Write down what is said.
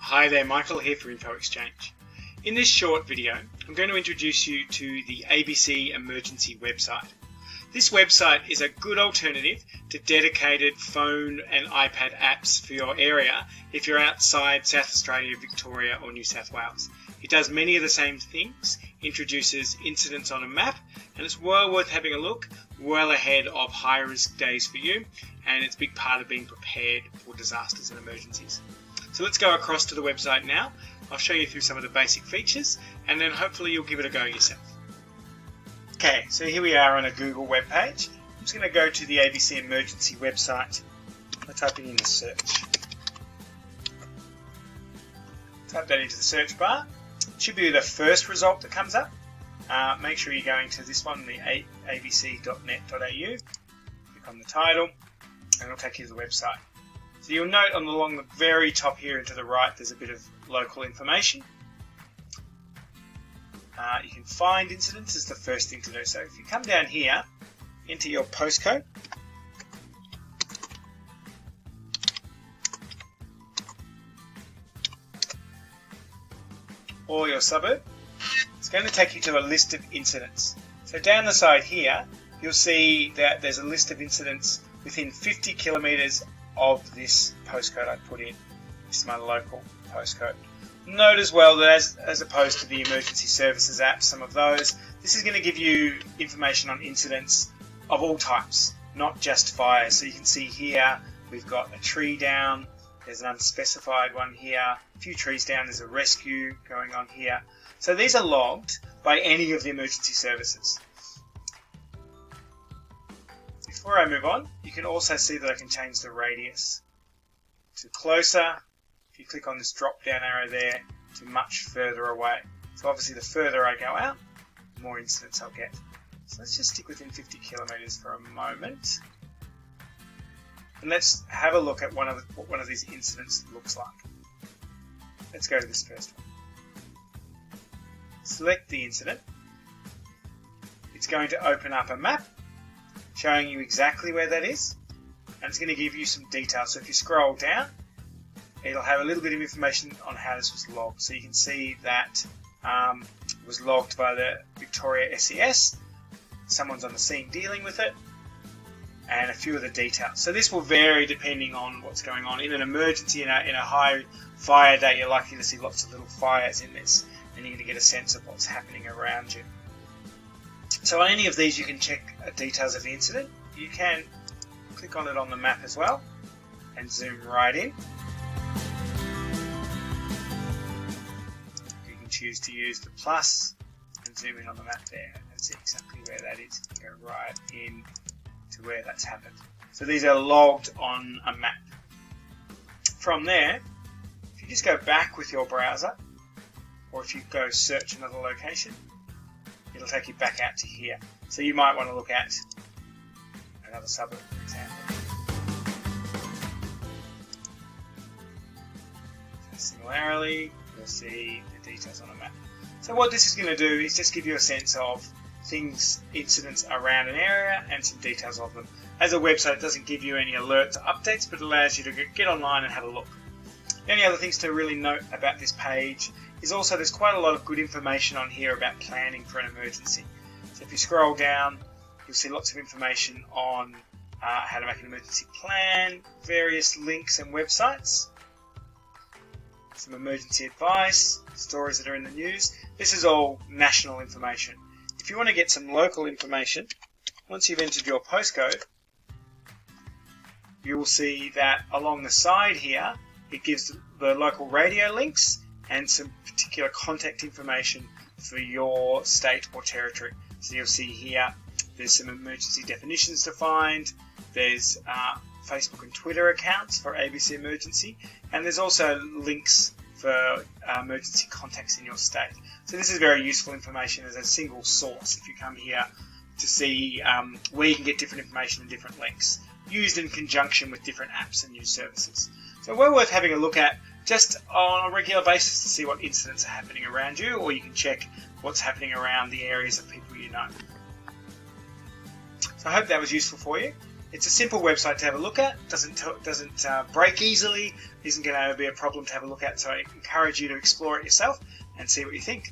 Hi there, Michael here for Info Exchange. In this short video, I'm going to introduce you to the ABC Emergency website. This website is a good alternative to dedicated phone and iPad apps for your area if you're outside South Australia, Victoria or New South Wales. It does many of the same things, introduces incidents on a map, and it's well worth having a look, well ahead of high risk days for you, and it's a big part of being prepared for disasters and emergencies. So let's go across to the website now. I'll show you through some of the basic features and then hopefully you'll give it a go yourself. Okay, so here we are on a Google web page. I'm just going to go to the ABC Emergency website. I'll type it in the search. Type that into the search bar. It should be the first result that comes up. Make sure you're going to this one, the abc.net.au. Click on the title and it'll take you to the website. So you'll note along the very top here and to the right there's a bit of local information. You can find incidents is the first thing to do. So if you come down here, enter your postcode. Or your suburb. It's going to take you to a list of incidents. So down the side here, you'll see that there's a list of incidents within 50 kilometres of this postcode I put in. This is my local postcode. Note as well that as opposed to the emergency services app, some of those, this is going to give you information on incidents of all types, not just fire. So you can see here we've got a tree down, there's an unspecified one here, a few trees down, there's a rescue going on here. So these are logged by any of the emergency services. Before I move on, you can also see that I can change the radius to closer. If you click on this drop down arrow there, to much further away. So obviously the further I go out, the more incidents I'll get. So let's just stick within 50 kilometres for a moment. And let's have a look at what one of these incidents looks like. Let's go to this first one. Select the incident. It's going to open up a map showing you exactly where that is, and it's going to give you some details. So if you scroll down, it'll have a little bit of information on how this was logged. So you can see that it was logged by the Victoria SES, someone's on the scene dealing with it, and a few of the details. So this will vary depending on what's going on. In an emergency, in a high fire day, you're likely to see lots of little fires in this, and you're going to get a sense of what's happening around you. So on any of these you can check details of the incident. You can click on it on the map as well and zoom right in. You can choose to use the plus and zoom in on the map there and see exactly where that is. Go right in to where that's happened. So these are logged on a map. From there, if you just go back with your browser, or if you go search another location, it'll take you back out to here. So you might want to look at another suburb, for example. Similarly, you'll see the details on a map. So what this is going to do is just give you a sense of things, incidents around an area and some details of them. As a website, it doesn't give you any alerts or updates, but it allows you to get online and have a look. The only other things to really note about this page is also there's quite a lot of good information on here about planning for an emergency. So if you scroll down, you'll see lots of information on how to make an emergency plan, various links and websites, some emergency advice, stories that are in the news. This is all national information. If you want to get some local information, once you've entered your postcode, you will see that along the side here, it gives the local radio links and some particular contact information for your state or territory. So you'll see here there's some emergency definitions to find, there's Facebook and Twitter accounts for ABC Emergency, and there's also links for emergency contacts in your state. So this is very useful information as a single source if you come here to see where you can get different information and different links, used in conjunction with different apps and news services. So well worth having a look at just on a regular basis to see what incidents are happening around you, or you can check what's happening around the areas of people you know. So I hope that was useful for you. It's a simple website to have a look at, doesn't break easily, isn't going to be a problem to have a look at, so I encourage you to explore it yourself and see what you think.